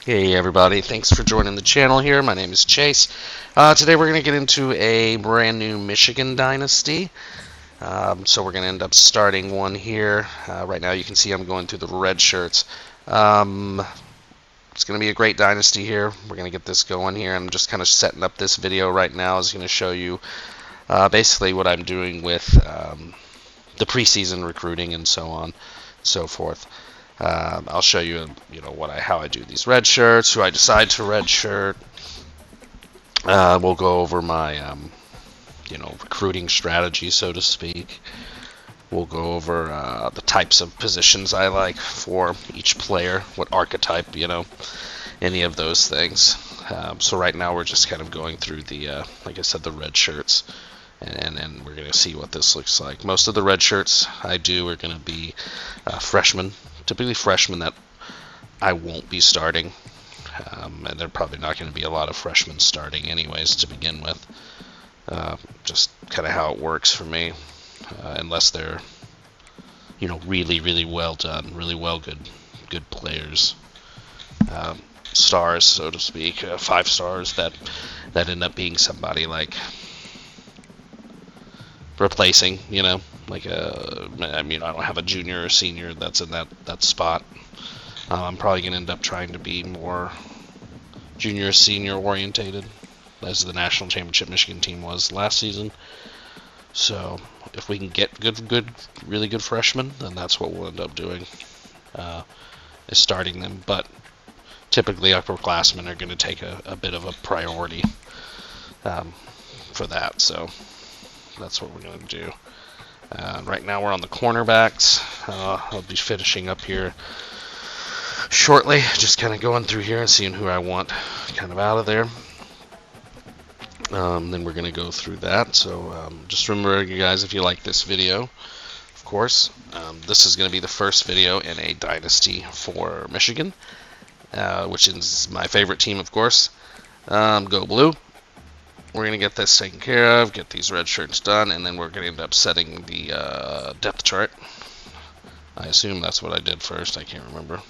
Hey everybody, thanks for joining the channel here. My name is Chase. Today we're going to get into a brand new Michigan Dynasty. So we're going to end up starting one here. Right now you can see I'm going through the red shirts. It's going to be a great Dynasty here. We're going to get this going here. I'm just kind of setting up this video right now. Is going to show you basically what I'm doing with the preseason recruiting and so on and so forth. I'll show you, how I do these red shirts, who I decide to red shirt. We'll go over my, recruiting strategy, so to speak. We'll go over the types of positions I like for each player, what archetype, any of those things. So right now we're just kind of going through the, like I said, the red shirts. And we're going to see what this looks like. Most of the red shirts I do are going to be freshmen. Typically freshmen that I won't be starting. And they're probably not going to be a lot of freshmen starting anyways to begin with. Just kind of how it works for me. Unless they're, really, really well done. Really good players. Stars, so to speak. 5 stars that end up being somebody like replacing, like I don't have a junior or senior that's in that spot. I'm probably going to end up trying to be more junior senior orientated, as the national championship Michigan team was last season. So if we can get really good freshmen, then that's what we'll end up doing, is starting them. But typically upperclassmen are going to take a bit of a priority for that. So that's what we're going to do. Right now we're on the cornerbacks. I'll be finishing up here shortly, just kind of going through here and seeing who I want kind of out of there. Then we're going to go through that. So just remember, you guys, if you like this video, of course, this is going to be the first video in a dynasty for Michigan, which is my favorite team, of course. Go Blue. We're going to get this taken care of, get these red shirts done, and then we're going to end up setting the depth chart. I assume that's what I did first. I can't remember.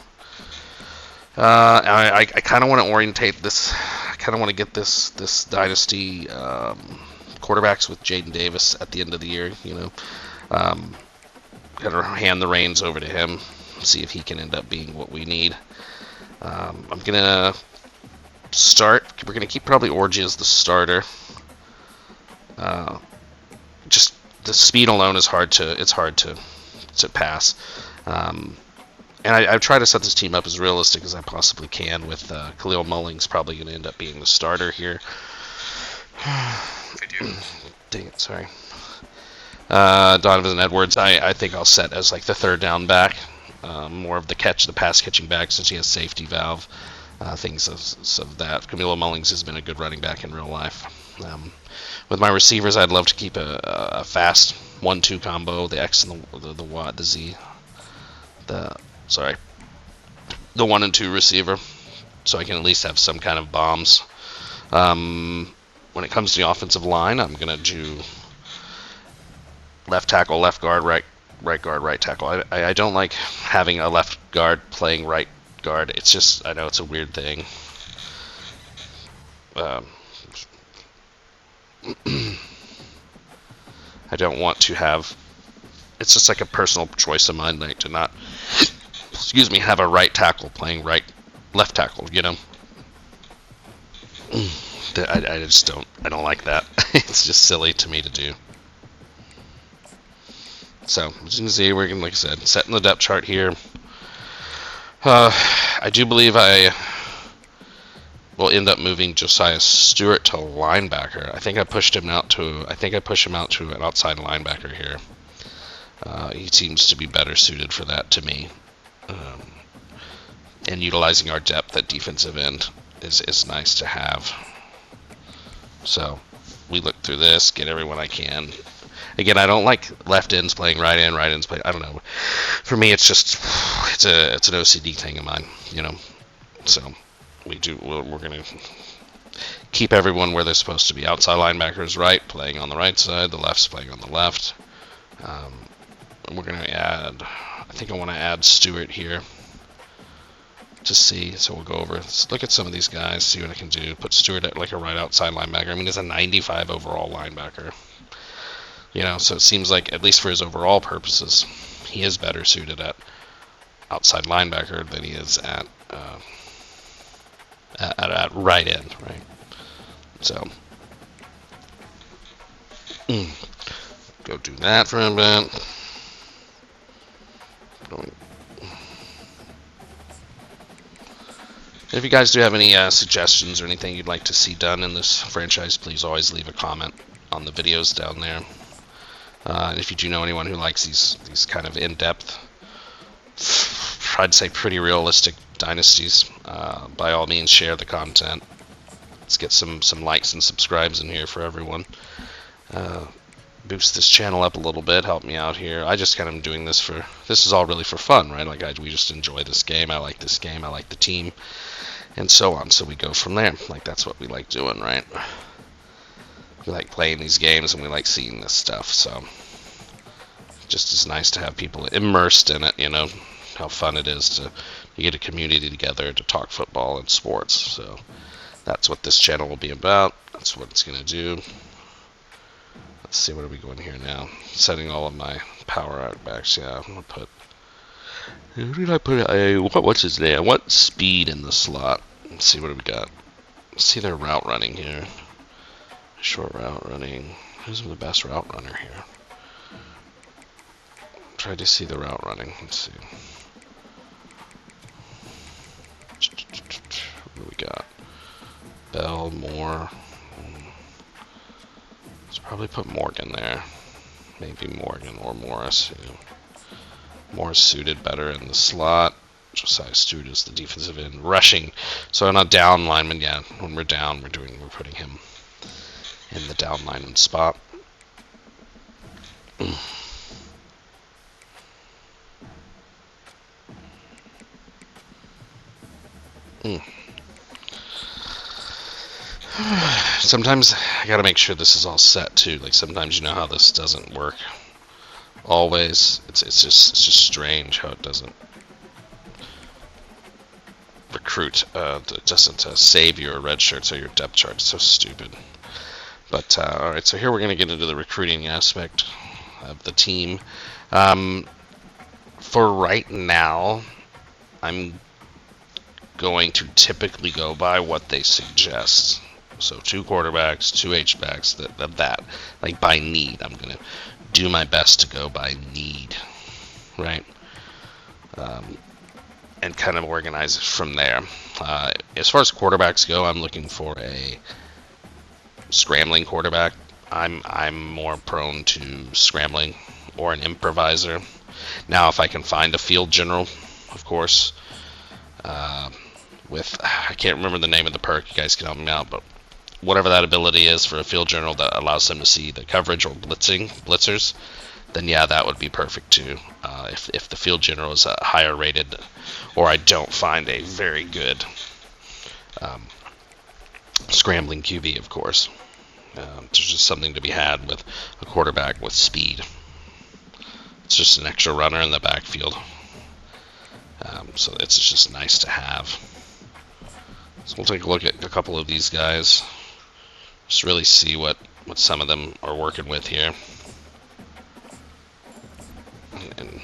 I kind of want to orientate this. I kind of want to get this dynasty quarterbacks with Jaden Davis at the end of the year. Kind of hand the reins over to him, see if he can end up being what we need. I'm gonna start. We're gonna keep probably Orgy as the starter. Just the speed alone is hard to pass. And I've tried to set this team up as realistic as I possibly can, with Khalil Mullings probably going to end up being the starter here. Dang it, sorry. Donovan Edwards, I think I'll set as like the third down back. More of the pass catching back, since he has safety valve. Things of that. Camilo Mullings has been a good running back in real life. With my receivers, I'd love to keep a fast 1-2 combo, the X and the Y, the Z. The 1 and 2 receiver, so I can at least have some kind of bombs. When it comes to the offensive line, I'm gonna do left tackle, left guard, right guard, right tackle. I don't like having a left guard playing right guard. It's just, I know it's a weird thing. I don't want to have. It's just like a personal choice of mine, like to not, have a right tackle playing left tackle. I just don't. I don't like that. It's just silly to me to do. So as you can see, we're gonna, like I said, setting the depth chart here. I do believe I will end up moving Josiah Stewart to linebacker. I think I pushed him out to an outside linebacker here. He seems to be better suited for that to me. And utilizing our depth at defensive end is nice to have. So we look through this, get everyone I can. Again, I don't like left ends playing right ends playing. I don't know. For me, it's an OCD thing of mine, So we're gonna keep everyone where they're supposed to be. Outside linebackers right, playing on the right side. The left's playing on the left. And we're gonna add. I think I want to add Stewart here. to see. So we'll go over, let's look at some of these guys, see what I can do. Put Stewart at like a right outside linebacker. I mean, he's a 95 overall linebacker. You know, so it seems like, at least for his overall purposes, he is better suited at outside linebacker than he is at right end, right? So, go do that for a bit. If you guys do have any suggestions or anything you'd like to see done in this franchise, please always leave a comment on the videos down there. And if you do know anyone who likes these kind of in-depth, I'd say pretty realistic dynasties, by all means share the content. Let's get some likes and subscribes in here for everyone. Boost this channel up a little bit, help me out here. I just kind of am doing this is all really for fun, right? Like we just enjoy this game. I like this game. I like the team, and so on. So we go from there. Like that's what we like doing, right? We like playing these games and we like seeing this stuff. So just as nice to have people immersed in it, you know, how fun it is to get a community together to talk football and sports. So that's what this channel will be about. That's what it's going to do. Let's see, what are we going here now? Setting all of my power out backs. Yeah, I'm going to put... Who did I put? What's his name? I want speed in the slot. Let's see, what do we got? Let's see their route running here. Short route running. Who's the best route runner here? Try to see the route running. Let's see. What do we got? Bell, Moore. Let's probably put Morgan there. Maybe Morgan or Morris. You know. Morris suited better in the slot. Josiah Stewart is the defensive end. Rushing. So on a down lineman, yeah, when we're down, we're putting him in the down lineman spot. Sometimes I gotta make sure this is all set too. Like sometimes you know how this doesn't work. Always, it's just strange how it doesn't recruit. It doesn't save your red shirts or your depth chart. It's so stupid. But all right, so here we're gonna get into the recruiting aspect of the team. For right now, I'm going to typically go by what they suggest. So 2 quarterbacks, 2 H-backs, that like by need. I'm going to do my best to go by need, right? And kind of organize it from there. As far as quarterbacks go, I'm looking for a scrambling quarterback. I'm more prone to scrambling or an improviser. Now, if I can find a field general, of course, with, I can't remember the name of the perk, you guys can help me out, but whatever that ability is for a field general that allows them to see the coverage or blitzers, then yeah, that would be perfect too. If the field general is a higher rated, or I don't find a very good scrambling QB, of course. There's just something to be had with a quarterback with speed. It's just an extra runner in the backfield. So it's just nice to have. So we'll take a look at a couple of these guys. Just really see what some of them are working with here. And,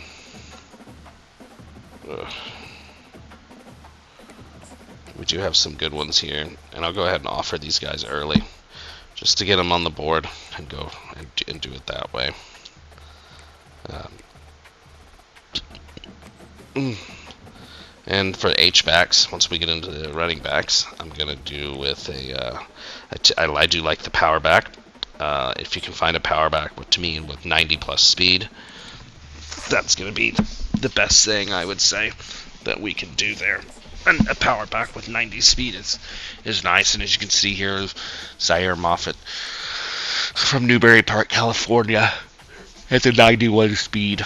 we do have some good ones here, and I'll go ahead and offer these guys early, just to get them on the board and go and do it that way. And for H-backs, once we get into the running backs, I'm going to do with I do like the power back. If you can find a power back to me with 90 plus speed, that's going to be the best thing, I would say, that we can do there. And a power back with 90 speed is nice. And as you can see here, Zaire Moffitt from Newbury Park, California, at the 91 speed.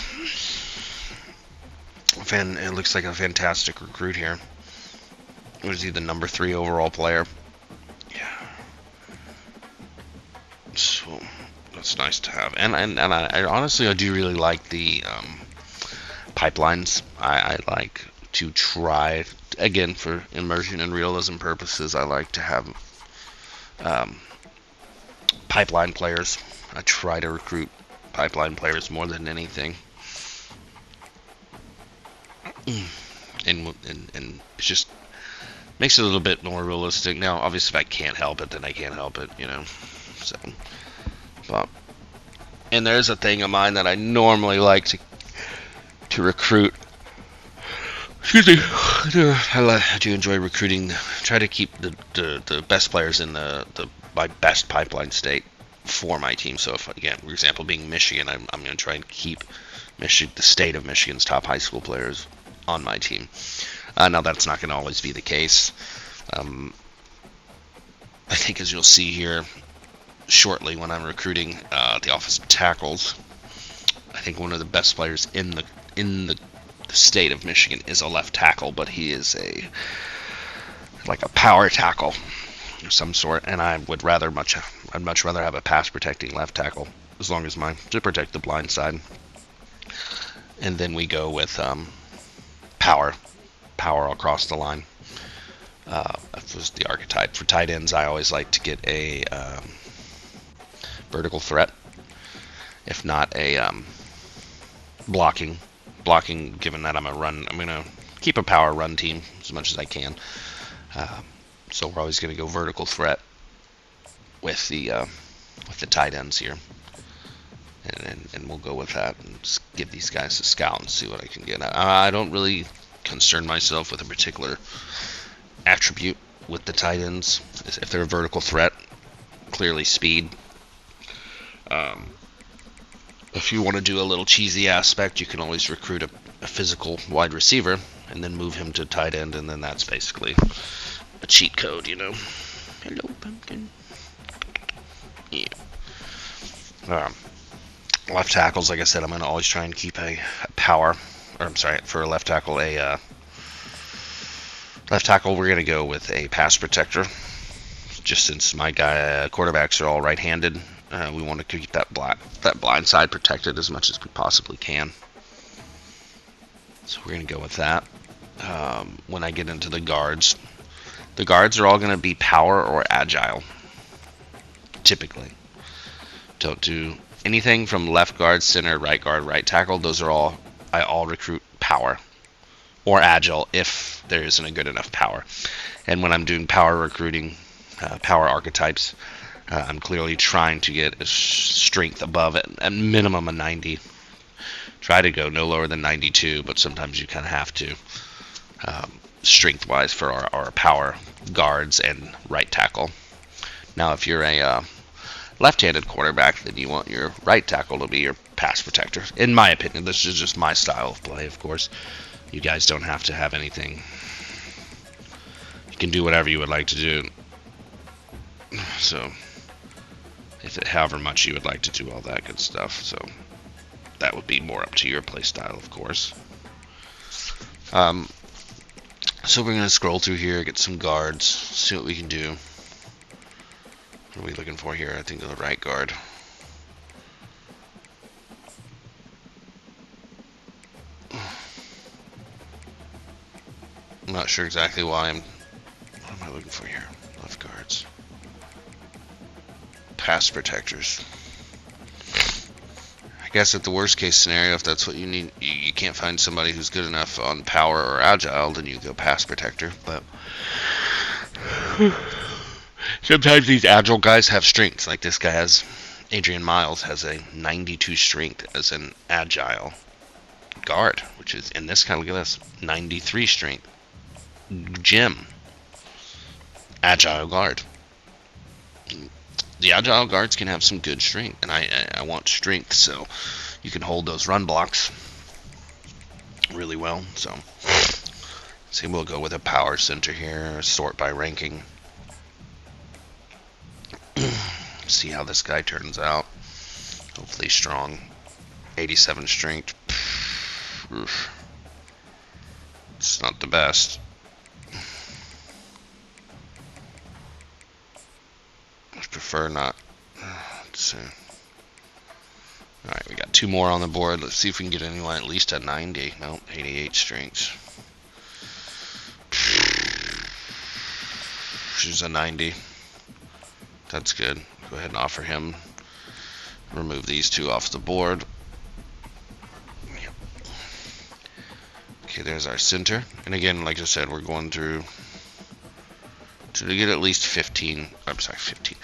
It looks like a fantastic recruit here. Was he the number 3 overall player? Yeah. So that's nice to have. And I honestly, I do really like the pipelines. I like to try again, for immersion and realism purposes, I like to have pipeline players. I try to recruit pipeline players more than anything. And it just makes it a little bit more realistic. Now, obviously, if I can't help it, then I can't help it, you know. So, but, and there's a thing of mine that I normally like to recruit. Excuse me. I do enjoy recruiting. Try to keep the best players in my best pipeline state for my team. So, if, again, for example, being Michigan, I'm going to try and keep the state of Michigan's top high school players on my team. Now, that's not going to always be the case. I think, as you'll see here shortly when I'm recruiting the offensive tackles, I think one of the best players in the state of Michigan is a left tackle, but he is like a power tackle of some sort, and I'd much rather have a pass protecting left tackle, as long as to protect the blind side. And then we go with power across the line. That was the archetype. For tight ends, I always like to get a vertical threat, if not a blocking, given that I'm going to keep a power run team as much as I can. So we're always going to go vertical threat with the tight ends here. And we'll go with that and just give these guys a scout and see what I can get. I don't really concern myself with a particular attribute with the tight ends. If they're a vertical threat, clearly speed. If you want to do a little cheesy aspect, you can always recruit a physical wide receiver and then move him to tight end, and then that's basically a cheat code, you know. Hello, pumpkin. Yeah. Left tackles, like I said, I'm going to always try and keep a power. Or I'm sorry, for a left tackle, we're going to go with a pass protector. Just since my quarterbacks are all right-handed, we want to keep that blind side protected as much as we possibly can. So we're going to go with that. When I get into the guards are all going to be power or agile, typically. Don't do anything from left guard, center, right guard, right tackle. I all recruit power or agile if there isn't a good enough power. And when I'm doing power recruiting, power archetypes, I'm clearly trying to get a strength above it, at minimum a 90. Try to go no lower than 92, but sometimes you kind of have to, strength-wise, for our power guards and right tackle. Now, if you're a left-handed quarterback, then you want your right tackle to be your pass protector. In my opinion, this is just my style of play, of course. You guys don't have to have anything. You can do whatever you would like to do. So, however much you would like to do all that good stuff. So, that would be more up to your play style, of course. So we're going to scroll through here, get some guards, see what we can do. What are we looking for here? I think the right guard. I'm not sure exactly why what am I looking for here? Left guards. Pass protectors. I guess at the worst case scenario, if that's what you need, you can't find somebody who's good enough on power or agile, then you go pass protector. But sometimes these agile guys have strengths. Like this guy Adrian Miles has a 92 strength as an agile guard, which is, in this kind of, look at this, 93 strength. Jim, agile guard. The agile guards can have some good strength, and I want strength, so you can hold those run blocks really well. So, see, we'll go with a power center here, sort by ranking. See how this guy turns out. Hopefully strong. 87 strength. Oof. It's not the best. I prefer not. Let's see. Alright, we got two more on the board. Let's see if we can get anyone at least at 90. Nope, 88 strengths. She's a 90. That's good. Go ahead and offer him. Remove these two off the board. Okay, there's our center. And again, like I said, we're going through to get at least 15. I'm sorry, 15.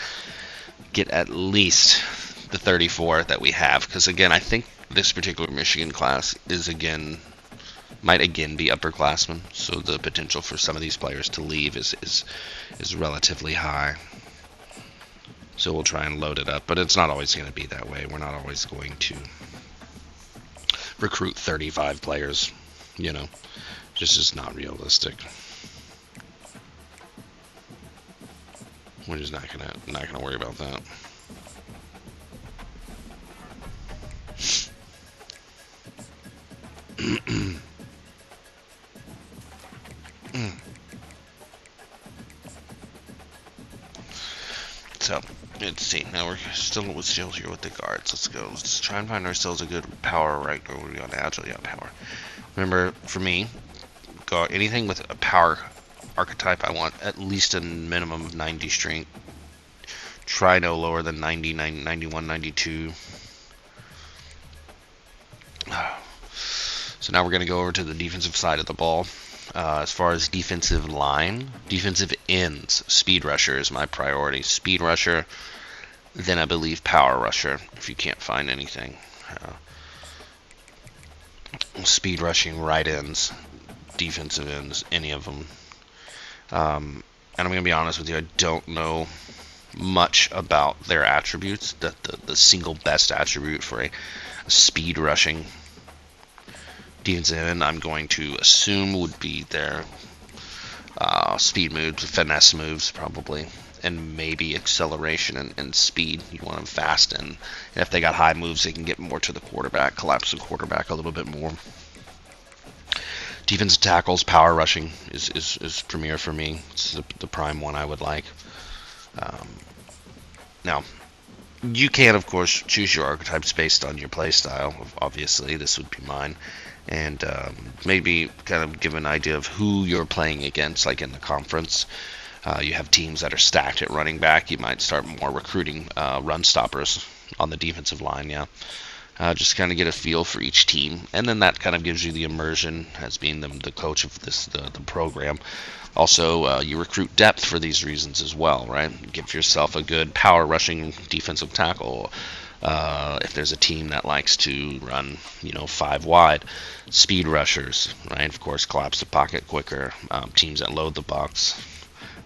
Get at least the 34 that we have. Because again, I think this particular Michigan class might again be upperclassmen. So the potential for some of these players to leave is relatively high. So we'll try and load it up, but it's not always going to be that way. We're not always going to recruit 35 players, you know. Just is not realistic. We're just not gonna worry about that. So let's see. Now we're still here with the guards. Let's go. Let's try and find ourselves a good power right. Or we're on agile. Yeah, power. Remember, for me, anything with a power archetype, I want at least a minimum of 90 strength. Try no lower than 90, 91, 92. So now we're going to go over to the defensive side of the ball. As far as defensive line, defensive ends, speed rusher is my priority. Speed rusher, then I believe power rusher, if you can't find anything. Speed rushing, right ends, defensive ends, any of them. And I'm going to be honest with you, I don't know much about their attributes. The single best attribute for a speed rushing defensive end, I'm going to assume would be their speed moves, finesse moves probably, and maybe acceleration and speed. You want them fast, and if they got high moves, they can get more to the quarterback, collapse the quarterback a little bit more. Defensive tackles, power rushing is premier for me. It's the prime one I would like. Now, you can, of course, choose your archetypes based on your play style. Obviously, this would be mine. And maybe kind of give an idea of who you're playing against, like in the conference. You have teams that are stacked at running back. You might start more recruiting run stoppers on the defensive line, yeah. Just kind of get a feel for each team. And then that kind of gives you the immersion as being the coach of the program. Also, you recruit depth for these reasons as well, right? Give yourself a good power rushing defensive tackle. If there's a team that likes to run, 5 wide, speed rushers, right? Of course, collapse the pocket quicker. Teams that load the box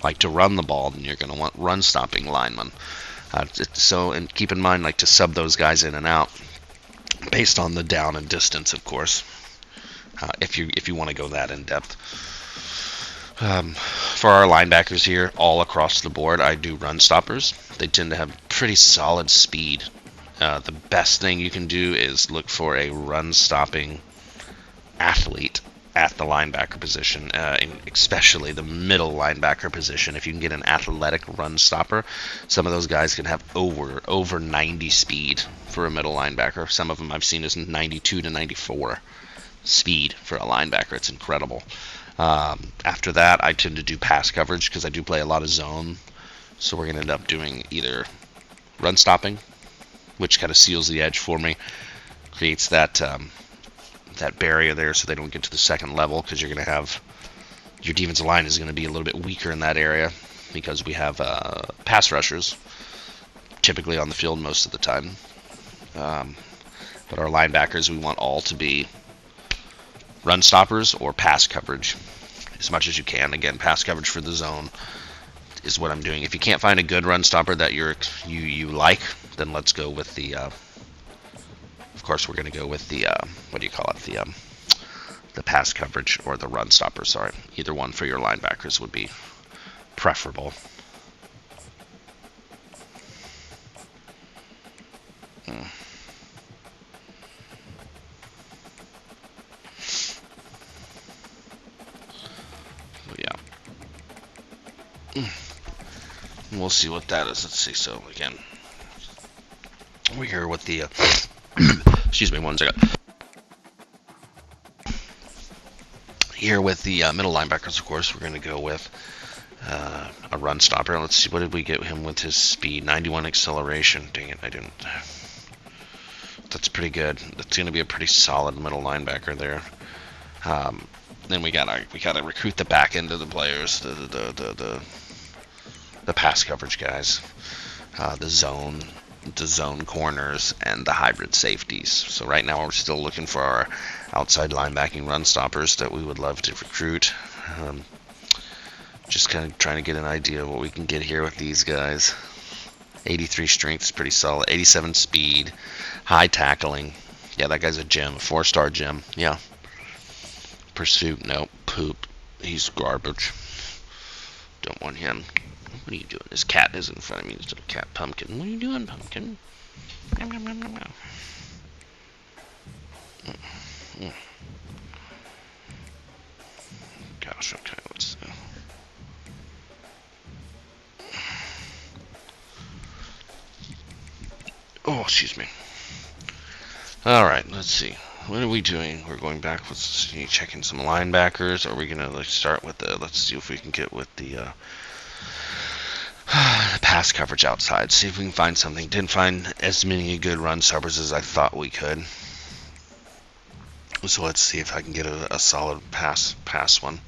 like to run the ball, then you're going to want run stopping linemen. And keep in mind, like to sub those guys in and out based on the down and distance, of course. If you want to go that in depth. For our linebackers here, all across the board, I do run stoppers. They tend to have pretty solid speed. The best thing you can do is look for a run-stopping athlete at the linebacker position, especially the middle linebacker position. If you can get an athletic run stopper, some of those guys can have over 90 speed for a middle linebacker. Some of them I've seen is 92 to 94 speed for a linebacker. It's incredible. After that, I tend to do pass coverage because I do play a lot of zone. So we're going to end up doing either run stopping, which kind of seals the edge for me, creates that barrier there so they don't get to the second level, because you're going to have your defensive line is going to be a little bit weaker in that area because we have pass rushers typically on the field most of the time. But our linebackers, we want all to be run stoppers or pass coverage as much as you can. Again, pass coverage for the zone is what I'm doing. If you can't find a good run stopper that you like, then let's go with the of course we're going to go with the the pass coverage or the run stopper. Sorry, either one for your linebackers would be preferable. We'll see what that is. Let's see. So again, we're here with the excuse me, one second. Here with the middle linebackers, of course, we're going to go with a run stopper. Let's see, what did we get him with his speed? 91 acceleration. Dang it, I didn't. That's pretty good. That's going to be a pretty solid middle linebacker there. Then we gotta recruit the back end of the players, the pass coverage guys, the zone corners, and the hybrid safeties. So right now we're still looking for our outside linebacking run stoppers that we would love to recruit. Just kind of trying to get an idea of what we can get here with these guys. 83 strength is pretty solid. 87 speed, high tackling. Yeah, that guy's a gem, a 4-star gem. Yeah. Pursuit, nope. Poop. He's garbage. Don't want him. What are you doing? This cat is in front of me. This little cat Pumpkin. What are you doing, Pumpkin? Nom, nom, nom, nom, nom. Gosh, okay, let's see. Oh, excuse me. Alright, let's see. What are we doing? We're going back with checking some linebackers. Are we gonna start with the? Let's see if we can get with the pass coverage outside. See if we can find something. Didn't find as many good run stoppers as I thought we could. So let's see if I can get a solid pass one.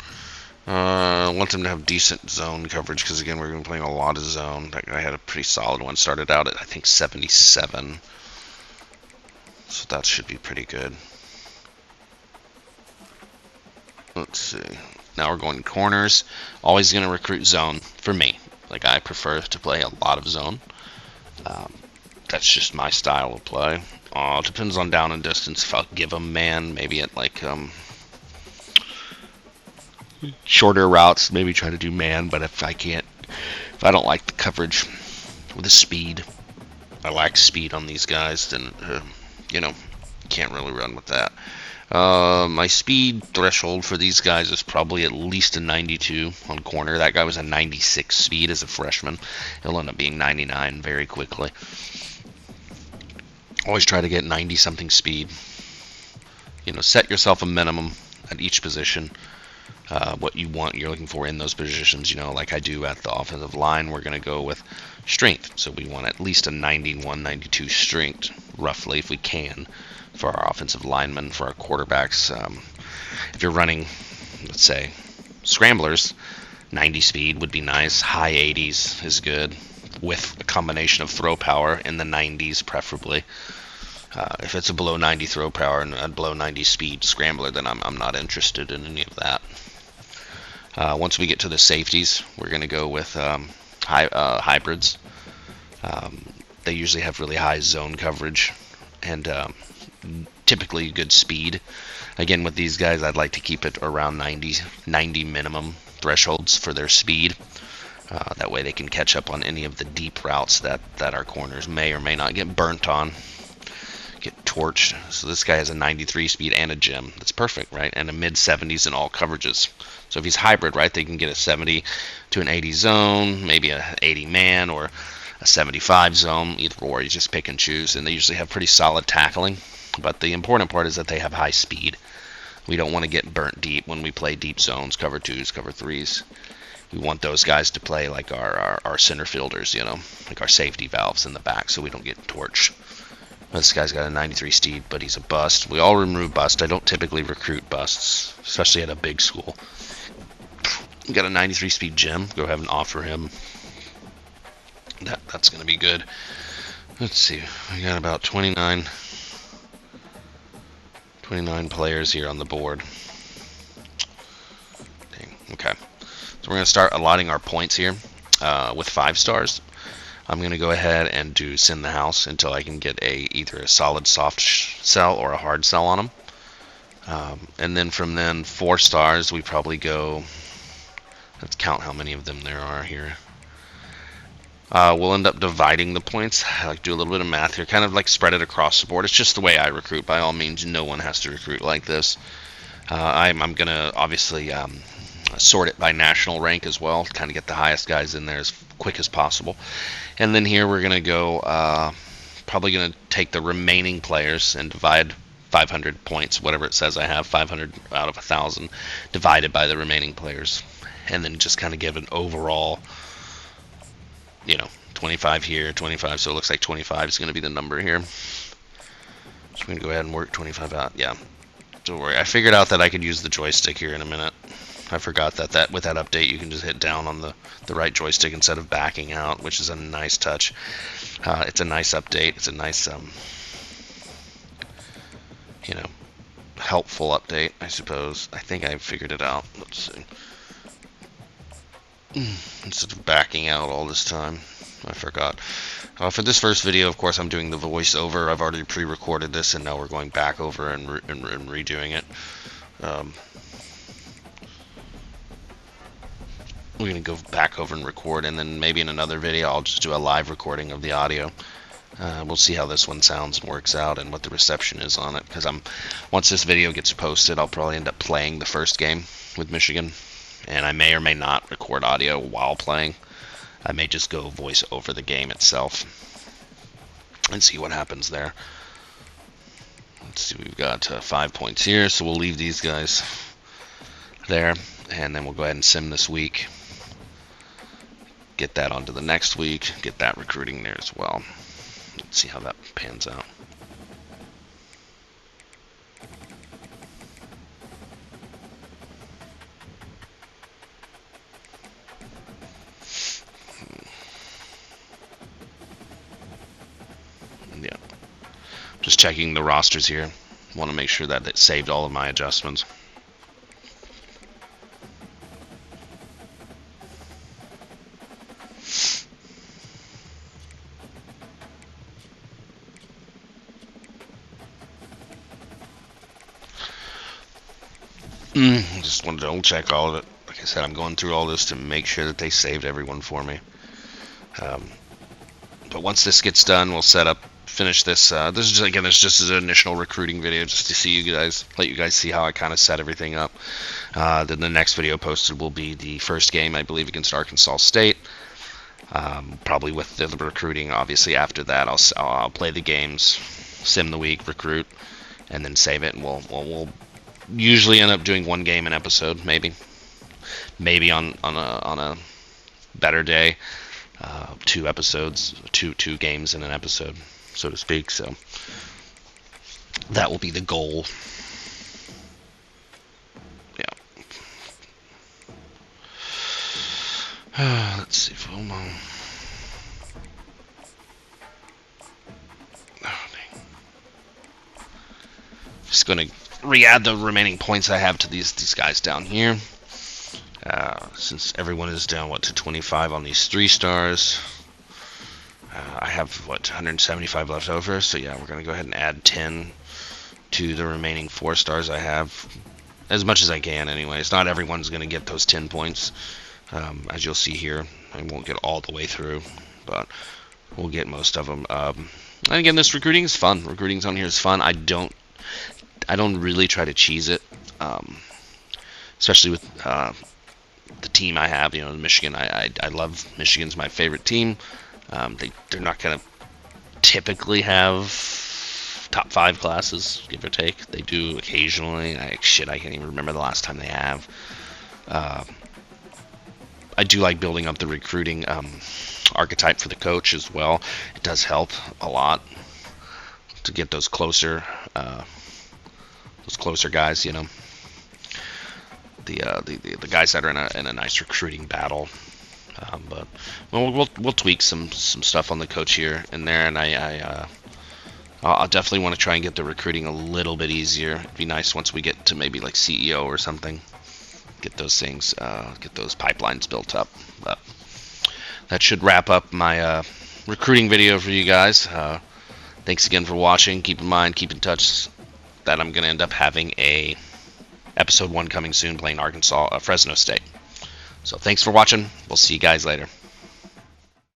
I want them to have decent zone coverage because again we're going to be playing a lot of zone. That guy had a pretty solid one. Started out at I think 77. So that should be pretty good. Let's see. Now we're going corners. Always going to recruit zone for me. Like I prefer to play a lot of zone. That's just my style of play. Depends on down and distance. If I'll give them man, maybe at like shorter routes, maybe try to do man. But if I don't like the coverage with the speed, I lack speed on these guys, then can't really run with that. My speed threshold for these guys is probably at least a 92 on corner. That guy was a 96 speed as a freshman. He'll end up being 99 very quickly. Always try to get 90 something speed. Set yourself a minimum at each position. What you're looking for in those positions. Like I do at the offensive line, we're going to go with strength. So we want at least a 91, 92 strength, roughly, if we can, for our offensive linemen, for our quarterbacks. If you're running, let's say, scramblers, 90 speed would be nice. High 80s is good, with a combination of throw power in the 90s, preferably. If it's a below 90 throw power and a below 90 speed scrambler, then I'm not interested in any of that. Once we get to the safeties, we're going to go with hybrids. They usually have really high zone coverage and typically good speed. Again, with these guys, I'd like to keep it around 90 minimum thresholds for their speed. That way they can catch up on any of the deep routes that our corners may or may not get burnt on, get torched. So this guy has a 93 speed and a gem. That's perfect, right? And a mid 70s in all coverages. So if he's hybrid, right, they can get a 70 to an 80 zone, maybe a 80 man, or a 75 zone, either or. You just pick and choose, and they usually have pretty solid tackling. But the important part is that they have high speed. We don't want to get burnt deep when we play deep zones, cover 2s, cover 3s. We want those guys to play like our center fielders, like our safety valves in the back, so we don't get torched. This guy's got a 93 speed, but he's a bust. We all remove bust. I don't typically recruit busts, especially at a big school. We got a 93 speed gem. Go ahead and offer him. That's going to be good. Let's see. We got about 29 players here on the board. Dang. Okay. So we're going to start allotting our points here with 5 stars. I'm going to go ahead and do send the house until I can get either a solid soft sell or a hard sell on them. And then from then, 4 stars, we probably go, let's count how many of them there are here. We'll end up dividing the points. I like to do a little bit of math here, kind of like spread it across the board. It's just the way I recruit. By all means, no one has to recruit like this. I'm going to obviously sort it by national rank as well, kind of get the highest guys in there as quick as possible. And then here we're going to go, probably going to take the remaining players and divide 500 points, whatever it says I have, 500 out of 1,000, divided by the remaining players. and then just kind of give an overall, 25 here, 25. So it looks like 25 is going to be the number here. So I'm going to go ahead and work 25 out. Yeah, don't worry. I figured out that I could use the joystick here in a minute. I forgot that with that update you can just hit down on the right joystick instead of backing out, which is a nice touch. It's a nice update. It's a nice, helpful update, I suppose. I think I figured it out. Let's see. Instead of backing out all this time, I forgot. For this first video, of course, I'm doing the voiceover. I've already pre-recorded this, and now we're going back over and redoing it. We're going to go back over and record, and then maybe in another video I'll just do a live recording of the audio. We'll see how this one sounds and works out and what the reception is on it, because once this video gets posted, I'll probably end up playing the first game with Michigan, and I may or may not record audio while playing. I may just go voice over the game itself and see what happens there. Let's see, we've got 5 points here, so we'll leave these guys there, and then we'll go ahead and sim this week. Get that onto the next week, get that recruiting there as well. Let's see how that pans out. Yeah, just checking the rosters here. Want to make sure that it saved all of my adjustments. Just want to double check all of it. Like I said, I'm going through all this to make sure that they saved everyone for me. But once this gets done, we'll finish this. This is just an initial recruiting video, just to let you guys see how I kind of set everything up. Then the next video posted will be the first game, I believe, against Arkansas State. Probably with the recruiting. Obviously, after that, I'll play the games, sim the week, recruit, and then save it. And we'll usually end up doing one game an episode, maybe on a better day, 2 episodes, two games in an episode, so to speak. So that will be the goal. Yeah. Let's see. Hold on. Just gonna re-add the remaining points I have to these guys down here. Since everyone is down to 25 on these 3 stars, I have 175 left over. So yeah, we're gonna go ahead and add 10 to the remaining 4 stars I have, as much as I can. Anyways, not everyone's gonna get those 10 points. As you'll see here, I won't get all the way through, but we'll get most of them. And again, this recruiting is fun. Recruiting's on here is fun. I don't really try to cheese it, especially with the team I have. Michigan. I love Michigan's my favorite team. They're not gonna typically have top 5 classes, give or take. They do occasionally. I can't even remember the last time they have. I do like building up the recruiting archetype for the coach as well. It does help a lot to get those closer guys. The guys that are in a nice recruiting battle. But we'll tweak some stuff on the coach here and there, and I'll definitely want to try and get the recruiting a little bit easier. It'd be nice once we get to maybe like CEO or something. Get those things, get those pipelines built up. But that should wrap up my recruiting video for you guys. Thanks again for watching. Keep in mind, keep in touch that I'm going to end up having a episode 1 coming soon, playing Fresno State. So thanks for watching. We'll see you guys later.